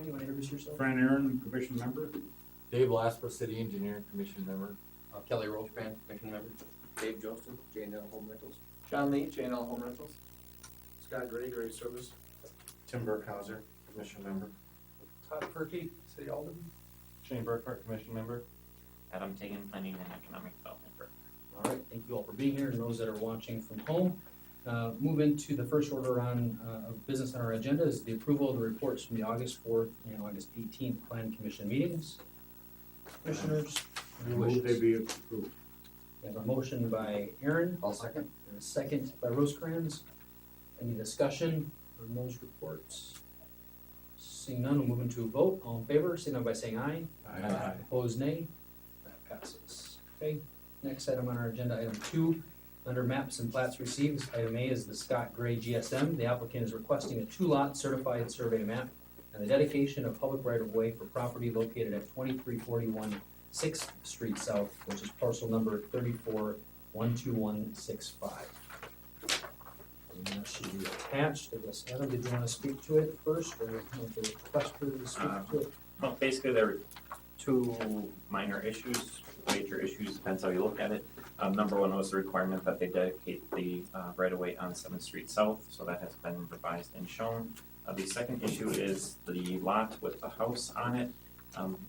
you want to introduce yourself? Fran Aaron, commission member. Dave Lasper, city engineer, commission member. Kelly Roachman, commission member. Dave Joseph, J&L Home Rentals. John Lee, J&L Home Rentals. Scott Gray, Gray Service. Tim Burkhauser, commission member. Todd Perky, City Alderman. Shane Burkhart, commission member. Adam Tegan, Planning and Economic Development Director. All right, thank you all for being here and those that are watching from home. Move into the first order of business on our agenda is the approval of the reports from the August 4th and August 18th Plan Commission meetings. Commissioners, your Move they wishes. be approved. We have a motion by Aaron I'll second. and a second by Rosecrans. Any discussion on those reports? Seeing none, we'll move into a vote. All in favor, signify by saying aye. Aye. Opposed, nay. That passes. Okay, next item on our agenda, item 2, under maps and plats received, item A is the Scott Gray GSM. The applicant is requesting a 2-lot certified survey map and the dedication of public right-of-way for property located at 2341 6th Street South, which is parcel number 3412165. And that should be attached. I guess, Adam, did you want to speak to it first, or want the requester to speak to it? Well, basically, there were two minor issues, major issues, depends how you look at it. Number one was the requirement that they dedicate the right-of-way on 7th Street South, so that has been revised and shown. The second issue is the lot with the house on it.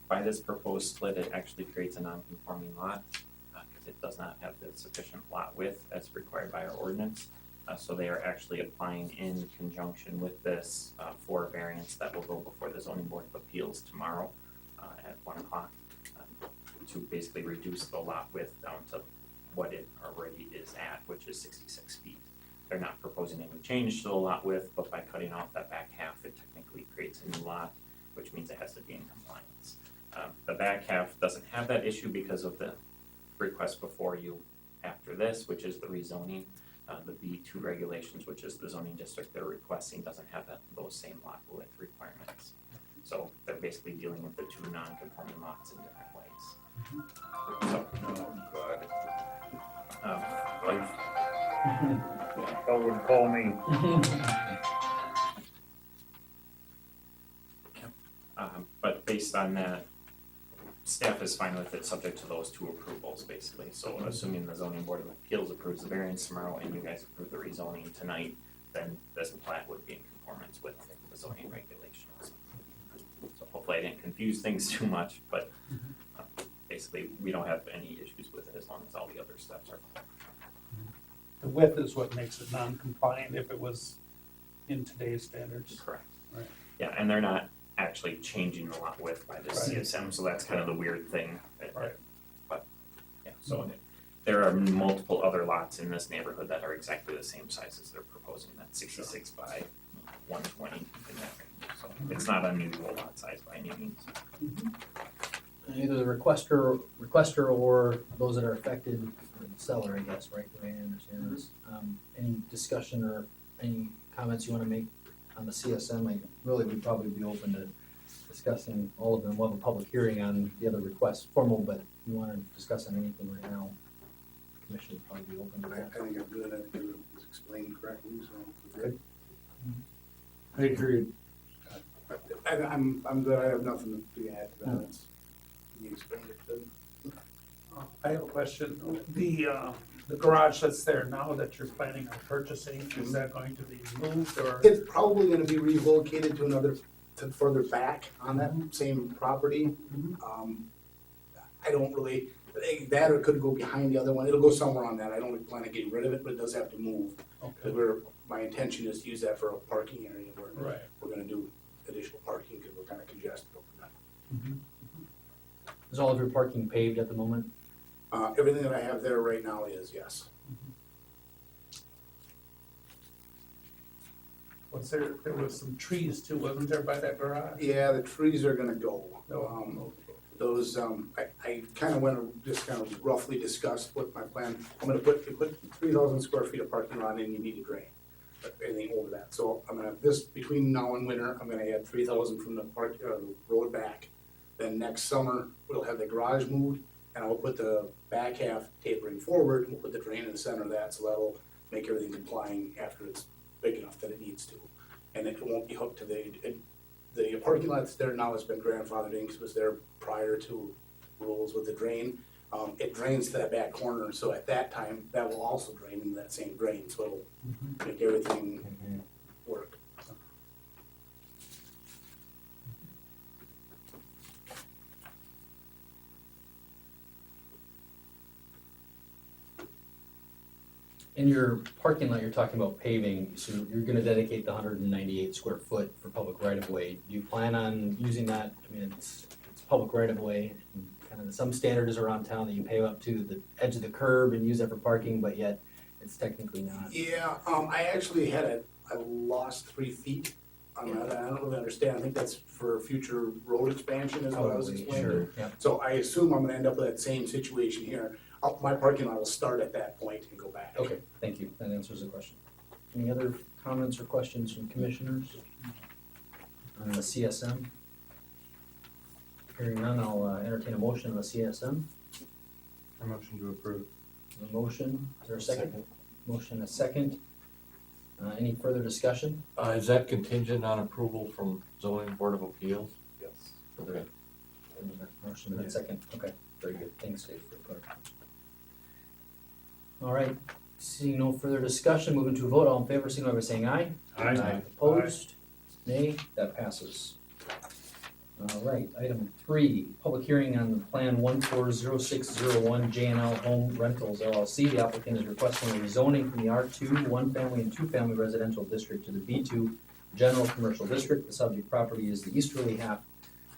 By this proposed split, it actually creates a non-conforming lot because it does not have the sufficient lot width as required by our ordinance. So they are actually applying in conjunction with this for a variance that will go before the zoning board of appeals tomorrow at 1 o'clock to basically reduce the lot width down to what it already is at, which is 66 feet. They're not proposing any change to the lot width, but by cutting off that back half, it technically creates a new lot, which means it has to be in compliance. The back half doesn't have that issue because of the request before you after this, which is the rezoning. The B2 regulations, which is the zoning district they're requesting, doesn't have those same lot width requirements. So they're basically dealing with the two non-conforming lots in different ways. So, Phil would call me. but based on that, staff is fine with it, subject to those two approvals, basically. So assuming the zoning board of appeals approves the variance tomorrow and you guys approve the rezoning tonight, then this plat would be in conformance with the zoning regulations. So hopefully I didn't confuse things too much, but basically we don't have any issues with it as long as all the other steps are followed. The width is what makes it non-compliant if it was in today's standards. Correct. Right. Yeah, and they're not actually changing the lot width by the Right. CSM, so that's kind of the weird thing. Right. But, yeah, so there are multiple other lots in this neighborhood that are exactly the same size as they're proposing, that 66 by 120 in that range. So it's not unusual lot size by any means. Either the requester or those that are affected, or the seller, I guess, right, the way I understand this. Any discussion or any comments you want to make on the CSM? I really would probably be open to discussing all of them. We'll have a public hearing on the other requests, formal, but if you want to discuss on anything right now, the commission would probably be open to I that. think I'm good, I think it was explained correctly, so we're good. I agree. I'm good, I have nothing to add to that, it's, you explained it good. I have a question. The garage that's there now that you're planning on purchasing, is that going to be moved or? It's probably gonna be relocated to further back on that same property. I don't really, that or it could go behind the other one, it'll go somewhere on that, I don't plan on getting rid of it, but it does have to move. Okay, My intention is to use that for a parking area where right. we're gonna do additional parking, cause we're kinda congested over there. Is all of your parking paved at the moment? Everything that I have there right now is, yes. There was some trees too, wasn't there, by that garage? Yeah, the trees are gonna go. No. Those, I kinda just kind of roughly discussed what my plan, I'm gonna put 3,000 square feet of parking lot in, you need a drain. But anything over that, so I'm gonna, between now and winter, I'm gonna add 3,000 from the road back. Then next summer, we'll have the garage moved, and I'll put the back half tapering forward, and we'll put the drain in the center of that, so that'll make everything complying after it's big enough that it needs to. And it won't be hooked to the parking lot that's there now has been grandfathered in, 'cause it was there prior to rules with the drain. It drains to that back corner, so at that time, that will also drain into that same drain, so it'll make everything work. In your parking lot, you're talking about paving, so you're gonna dedicate the 198 square foot for public right of way. Do you plan on using that? I mean, it's public right of way, and kind of some standards around town that you pave up to the edge of the curb and use that for parking, but yet it's technically not. Yeah, I actually I lost 3 feet on that, I don't really understand, I think that's for future road expansion is what I was Probably, explaining. sure, yeah. So I assume I'm gonna end up with that same situation here. My parking lot will start at that point and go back. Okay, thank you, that answers the question. Any other comments or questions from commissioners on the CSM? Hearing none, I'll entertain a motion on the CSM. A motion to approve. A motion, is there a second? Motion, a second. Any further discussion? Is that contingent on approval from zoning board of appeals? Yes. Okay. Motion and a second, okay, very good, thanks Dave for clarifying. All right, seeing no further discussion, moving to a vote, all in favor, signify by saying aye. Aye. Opposed? Nay, that passes. All right, item 3, public hearing on the plan 140601 J&L Home Rentals LLC. The applicant is requesting a rezoning from the R2 one-family and two-family residential district to the B2 general commercial district. The subject property is the easterly half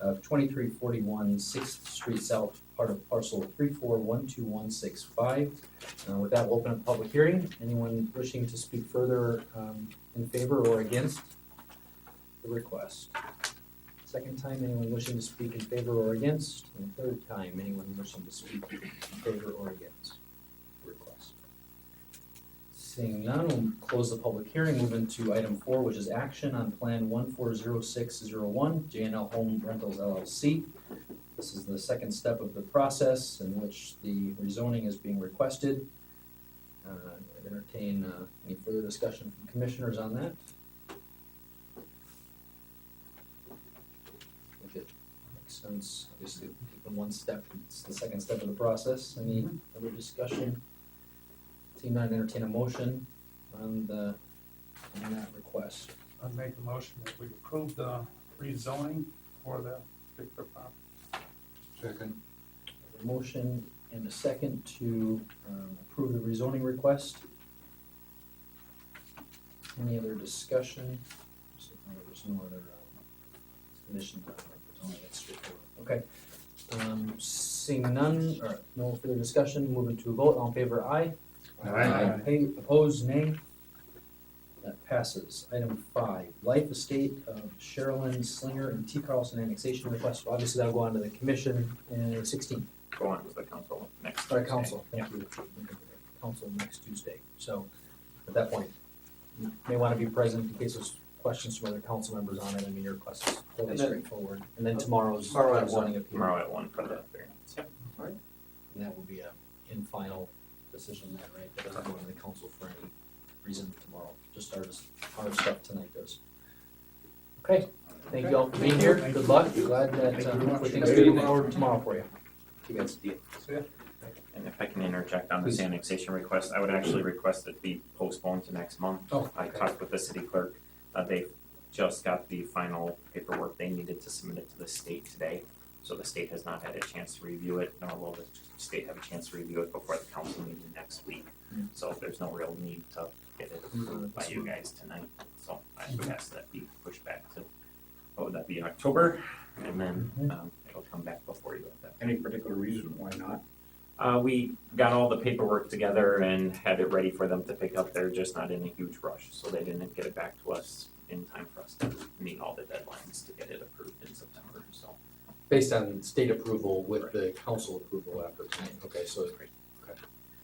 of 2341 6th Street South, part of parcel 3412165. With that, we'll open up the public hearing. Anyone wishing to speak further in favor or against the request? Second time, anyone wishing to speak in favor or against? And third time, anyone wishing to speak in favor or against the request? Seeing none, we'll close the public hearing, move into item 4, which is action on plan 140601 J&L Home Rentals LLC. This is the second step of the process in which the rezoning is being requested. I'd entertain any further discussion from commissioners on that. I think it makes sense, obviously, taking one step, it's the second step of the process. Any other discussion? Seeing none, entertain a motion on that request. I'd make a motion that we approve the rezoning for the particular property. Second. A motion and a second to approve the rezoning request. Any other discussion? There's no other conditions on it, only that's straightforward. Okay. Seeing none, or no further discussion, moving to a vote, all in favor, aye. Aye. Opposed, nay. That passes. Item 5, life estate of Sherilyn Slinger and T. Carlson annexation request. Obviously, that'll go on to the commission in 16th. Go on to the council next. Or Tuesday. council, thank you. Council next Tuesday. So at that point, you may want to be present in case there's questions from other council members on it. I mean, your request is totally And then- straightforward. And then tomorrow's Tomorrow at zoning appeal. Tomorrow at 1 for the variance. Yep. And that will be a in final decision then, right? That doesn't go to the council for any reason tomorrow, just our stuff tonight does. Okay, thank you all for being here, good luck, glad that hopefully things are moving forward tomorrow for you. You guys. And if I can interject on this annexation request, I would actually request it be postponed to next month. Oh, I okay. talked with the city clerk, they just got the final paperwork they needed to submit it to the state today. So the state has not had a chance to review it, nor will the state have a chance to review it before the council meeting next week. So there's no real need to get it approved by you guys tonight. So I would ask that be pushed back to, what would that be, October? And then it'll come back before you at that. Any particular reason why not? We got all the paperwork together and had it ready for them to pick up. They're just not in a huge rush, so they didn't get it back to us in time for us to meet all the deadlines to get it approved in September, so. Based on state approval with the council approval after tonight, okay, so.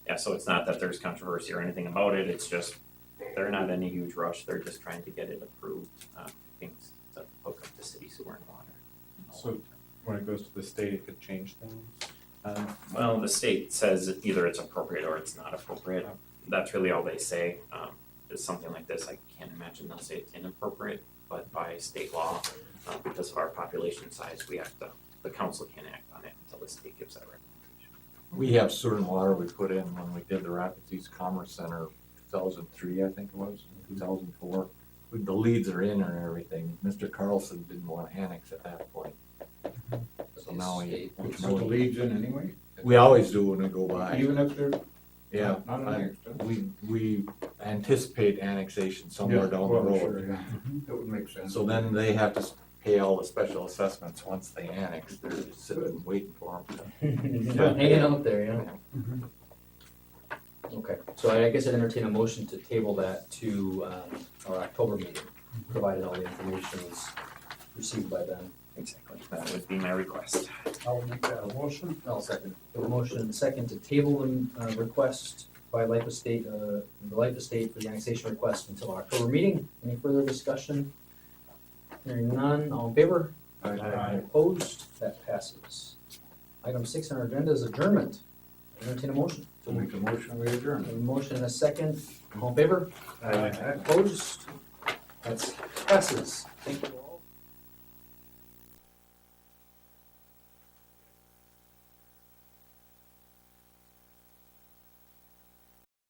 Yeah, so it's not that there's controversy or anything about it, it's just, they're not in a huge rush, they're just trying to get it approved, things to hook up to city sewer and water. So when it goes to the state, it could change things? Well, the state says either it's appropriate or it's not appropriate, that's really all they say. It's something like this, I can't imagine they'll say it's inappropriate, but by state law, because of our population size, we have to, the council can't act on it until the state gives that recommendation. We have certain water we put in when we did the Rapids East Commerce Center, 2003, I think it was, 2004. The leads are in and everything. Mr. Carlson didn't want to annex at that point. So now Put the leads in anyway? we always do when we go by. Even if they're Yeah, not annexed? Huh? we anticipate annexation somewhere Yeah, down the well, road. sure, yeah. That would make sense. So then they have to pay all the special assessments once they annex. They're just sitting and waiting for them. Hanging out there, yeah. Okay, so I guess I'd entertain a motion to table that to, our October meeting, provided all the information is received by then. Exactly, that would be my request. I'll make that a motion. I'll second. A motion and a second to table the, request by Life Estate, the Life Estate for the annexation request until our October meeting. Any further discussion? Hearing none, all in favor? Aye. Opposed? That passes. Item 6 on our agenda is adjournment. Entertain a motion. So make a motion, we adjourn. A motion and a second, all in favor? Aye. Opposed? That passes. Thank you all.